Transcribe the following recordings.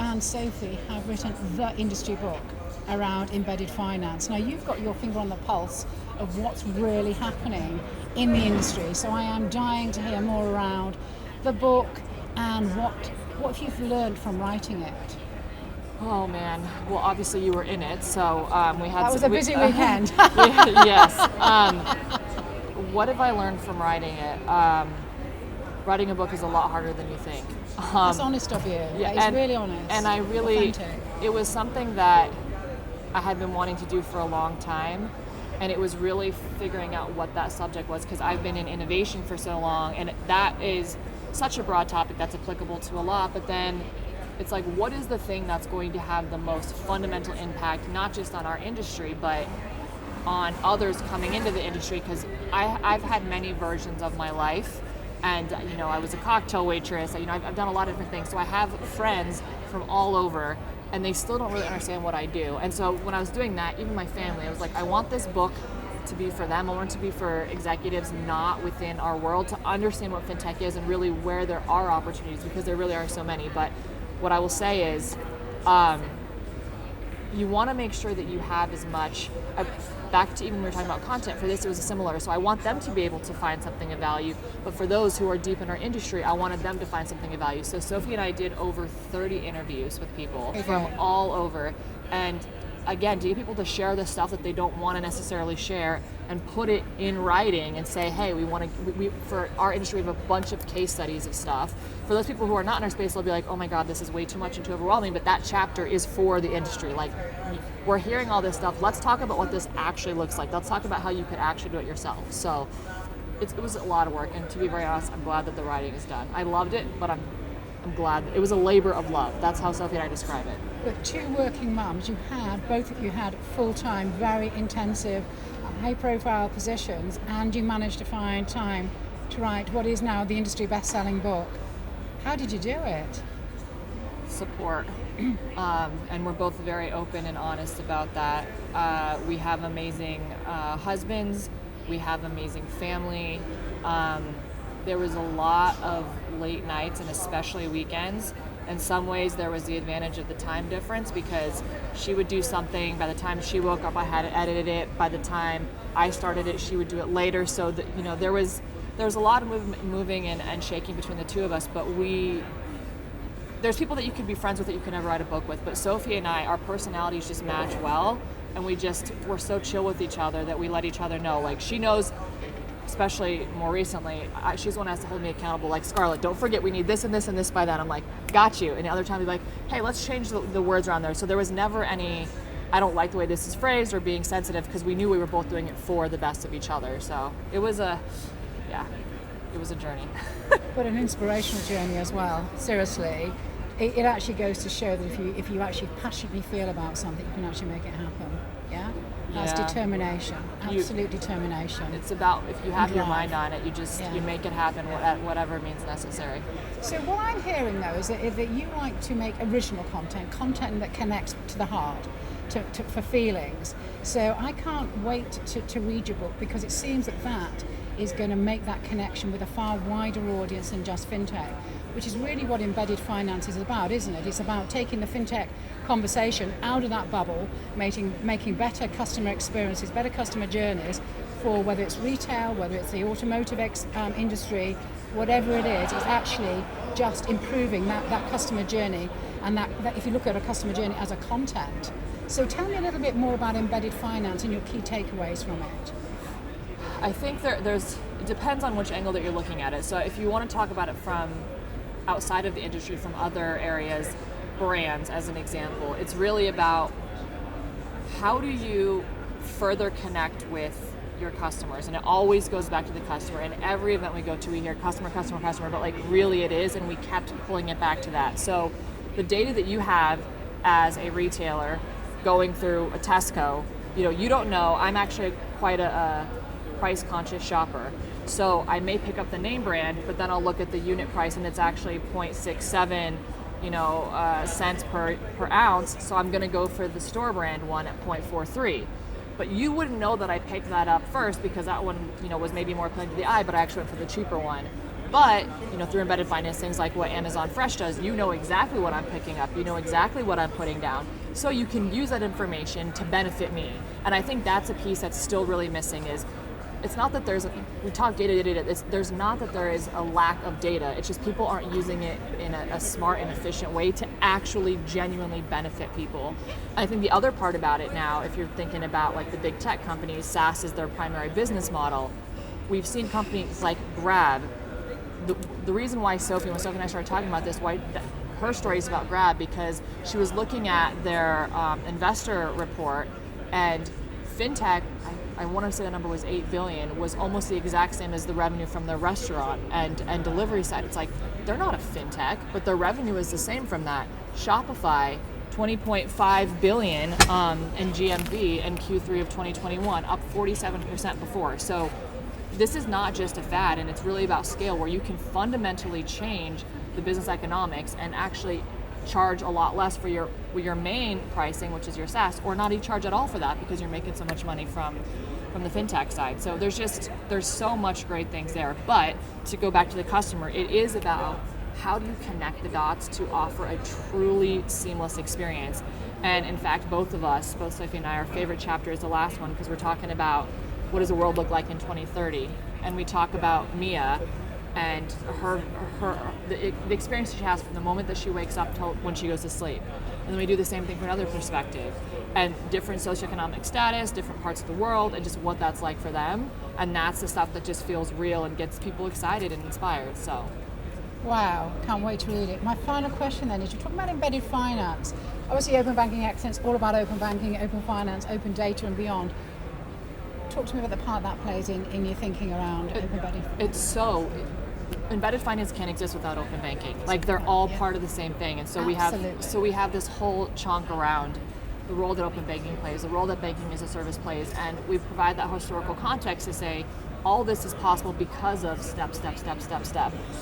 and Sophie have written the industry book around embedded finance. Now you've got your finger on the pulse of what's really happening in the industry, so I am dying to hear more around the book and what have you learned from writing it. Oh man, well obviously you were in it, so we had That was a busy weekend. Yes. What have I learned from writing it? Writing a book is a lot harder than you think. That's honest of you. Yeah, It's really honest. And I really, authentic. it was something that I had been wanting to do for a long time, and it was really figuring out what that subject was, because I've been in innovation for so long, and that is such a broad topic that's applicable to a lot, but then it's like, what is the thing that's going to have the most fundamental impact, not just on our industry, but on others coming into the industry? Because I've had many versions of my life, and I was a cocktail waitress. I've done a lot of different things, so I have friends from all over, and they still don't really understand what I do. And so when I was doing that, even my family, I was like, I want this book to be for them. I want it to be for executives not within our world, to understand what fintech is and really where there are opportunities, because there really are so many. But what I will say is, you want to make sure that you have as much, back to even when we were talking about content, for this it was similar. So I want them to be able to find something of value, but for those who are deep in our industry, I wanted them to find something of value. So Sophie and I did over 30 interviews with people from all over, and again, to get people to share the stuff that they don't want to necessarily share and put it in writing and say, hey, we for our industry we have a bunch of case studies of stuff. For those people who are not in our space, they'll be like, oh my God, this is way too much and too overwhelming, but that chapter is for the industry. Like, we're hearing all this stuff, let's talk about what this actually looks like. Let's talk about how you could actually do it yourself. So it was a lot of work, and to be very honest, I'm glad that the writing is done. I loved it, but I'm glad it was a labor of love. That's how Sophie and I describe it. But two working mums, both of you had full-time, very intensive, high-profile positions, and you managed to find time to write what is now the industry best-selling book. How did you do it? Support. And we're both very open and honest about that. We have amazing husbands. We have amazing family. There was a lot of late nights, and especially weekends. In some ways, there was the advantage of the time difference, because she would do something. By the time she woke up, I had edited it. By the time I started it, she would do it later. So that, there was a lot of moving and shaking between the two of us. But there's people that you could be friends with that you can never write a book with. But Sophie and I, our personalities just match well, and we're so chill with each other that we let each other know. Like, she knows, especially more recently, she's the one who has to hold me accountable. Like, Scarlett, don't forget we need this and this and this by then. I'm like, got you. And the other time, we'd be like, hey, let's change the words around there. So there was never any, I don't like the way this is phrased, or being sensitive, because we knew we were both doing it for the best of each other. So it was a journey. But an inspirational journey as well. Seriously, it actually goes to show that if you actually passionately feel about something, you can actually make it happen. Yeah? That's determination, absolute determination. It's about, if you have your mind on it, you make it happen at whatever means necessary. So what I'm hearing though is that you like to make original content that connects to the heart, for feelings. So I can't wait to read your book, because it seems that is going to make that connection with a far wider audience than just fintech, which is really what embedded finance is about, isn't it? It's about taking the fintech conversation out of that bubble, making better customer experiences, better customer journeys for whether it's retail, whether it's the automotive industry, whatever it is. It's actually just improving that customer journey, and that if you look at a customer journey as a content. So tell me a little bit more about embedded finance and your key takeaways from it. I think it depends on which angle that you're looking at it. So if you want to talk about it from outside of the industry, from other areas, brands as an example, it's really about how do you further connect with your customers. And it always goes back to the customer. In every event we go to, we hear customer, but like really it is, and we kept pulling it back to that. So the data that you have as a retailer going through a Tesco, you don't know. I'm actually quite a price conscious shopper. So I may pick up the name brand, but then I'll look at the unit price and it's actually 0.67 cents per ounce. So I'm going to go for the store brand one at 0.43. But you wouldn't know that I picked that up first, because that one was maybe more appealing to the eye, but I actually went for the cheaper one. But, through embedded finance, things like what Amazon Fresh does, you know exactly what I'm picking up, you know exactly what I'm putting down, so you can use that information to benefit me. And I think that's a piece that's still really missing is, it's not that we talk data, there's not that there is a lack of data, it's just people aren't using it in a smart and efficient way to actually genuinely benefit people. I think the other part about it now, if you're thinking about like the big tech companies, SaaS is their primary business model. We've seen companies like Grab. The reason why when Sophie and I started talking about this, her story is about Grab, because she was looking at their investor report, and fintech, I want to say the number was $8 billion, was almost the exact same as the revenue from their restaurant and delivery side. It's like, they're not a fintech, but their revenue is the same from that. Shopify, $20.5 billion in GMV in Q3 of 2021, up 47% before. So this is not just a fad, and it's really about scale, where you can fundamentally change the business economics and actually charge a lot less for your main pricing, which is your SaaS, or not even charge at all for that because you're making so much money from the fintech side. So there's so much great things there. But to go back to the customer, it is about how do you connect the dots to offer a truly seamless experience. And in fact, both Sophie and I, our favorite chapter is the last one, because we're talking about what does the world look like in 2030, and we talk about Mia and the experience she has from the moment that she wakes up till when she goes to sleep. And then we do the same thing from another perspective, and different socioeconomic status, different parts of the world, and just what that's like for them. And that's the stuff that just feels real and gets people excited and inspired. So, wow, can't wait to read it. My final question then is, you're talking about embedded finance. Obviously, Open Banking Excellence, all about open banking, open finance, open data and beyond. Talk to me about the part that plays in your thinking around open embedded finance. Embedded finance can't exist without open banking. Like, they're all part of the same thing. And so we have this whole chunk around the role that open banking plays, the role that banking as a service plays, and we provide that historical context to say all this is possible because of step.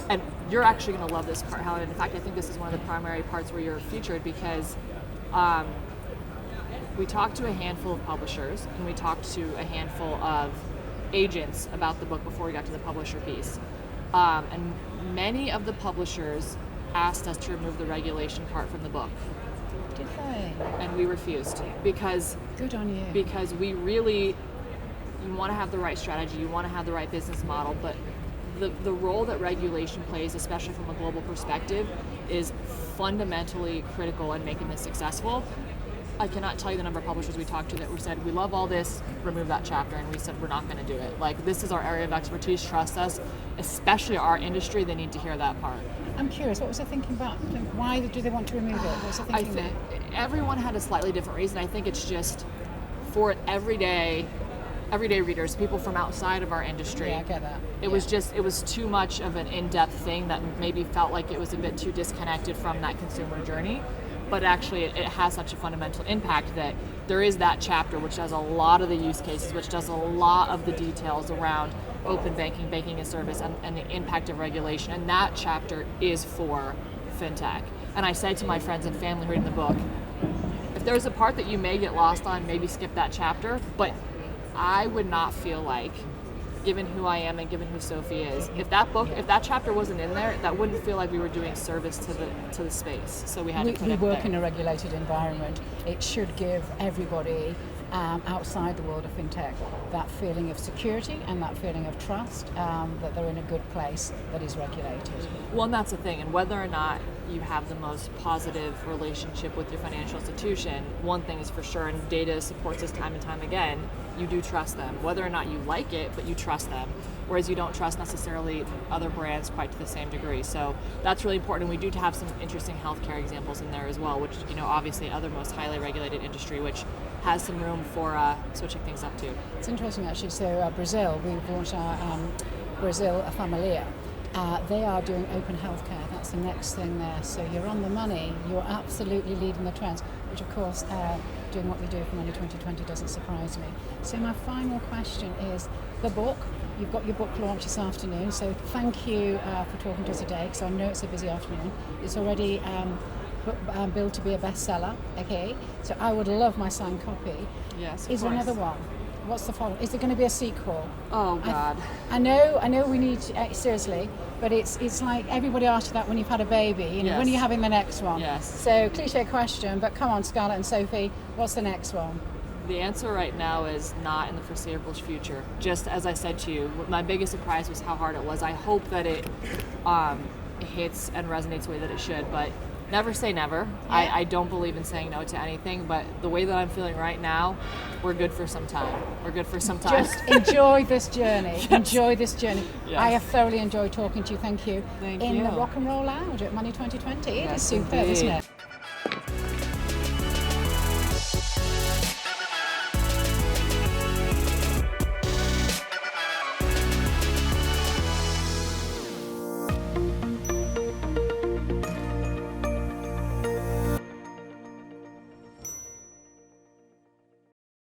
And you're actually going to love this part, Helen. In fact, I think this is one of the primary parts where you're featured, because we talked to a handful of publishers and we talked to a handful of agents about the book before we got to the publisher piece. And many of the publishers asked us to remove the regulation part from the book. Did they? And we refused, because good on you. Because you want to have the right strategy, you want to have the right business model, but the role that regulation plays, especially from a global perspective, is fundamentally critical in making this successful. I cannot tell you the number of publishers we talked to that we said, we love all this, remove that chapter, and we said, we're not going to do it. Like, this is our area of expertise, trust us, especially our industry, they need to hear that part. I'm curious, what was their thinking about? Why do they want to remove it? What's the thinking there? Everyone had a slightly different reason. I think it's just for everyday readers, people from outside of our industry. Yeah, I get that. It was too much of an in-depth thing that maybe felt like it was a bit too disconnected from that consumer journey. But actually it has such a fundamental impact that there is that chapter which does a lot of the use cases, which does a lot of the details around open banking, banking as service, and the impact of regulation. And that chapter is for fintech. And I said to my friends and family reading the book, if there's a part that you may get lost on, maybe skip that chapter. But I would not feel like, given who I am and given who Sophie is, if that chapter wasn't in there, that wouldn't feel like we were doing service to the space. So we had to put it there. We work in a regulated environment. It should give everybody outside the world of fintech that feeling of security and that feeling of trust, that they're in a good place that is regulated. Well, and that's the thing. And whether or not you have the most positive relationship with your financial institution, one thing is for sure, and data supports this time and time again, you do trust them. Whether or not you like it, but you trust them. Whereas you don't trust necessarily other brands quite to the same degree. So that's really important. And we do have some interesting healthcare examples in there as well, which, obviously other most highly regulated industry, which has some room for switching things up too. It's interesting actually. So Brazil, we've launched our Brazil Familia. They are doing open healthcare. That's the next thing there. So you're on the money. You're absolutely leading the trends, which of course, doing what we do for Money 2020 doesn't surprise me. So my final question is the book. You've got your book launch this afternoon. So thank you for talking to us today, because I know it's a busy afternoon. It's already billed to be a bestseller. Okay. So I would love my signed copy. Yes. Is there another one? What's the follow? Is there going to be a sequel? Oh God. I know. We need to, seriously, but it's like everybody asks you that when you've had a baby. You know, Yes. when are you having the next one? Yes. So cliche question, but come on, Scarlett and Sophie, what's the next one? The answer right now is not in the foreseeable future. Just as I said to you, my biggest surprise was how hard it was. I hope that it hits and resonates the way that it should, but never say never. Yeah. I don't believe in saying no to anything, but the way that I'm feeling right now, we're good for some time. We're good for some time. Just enjoy this journey. Yes. Enjoy this journey. Yes. I have thoroughly enjoyed talking to you. Thank you. Thank in you. the Rock and Roll Lounge at Money 2020. It is Yes, superb, indeed. isn't it?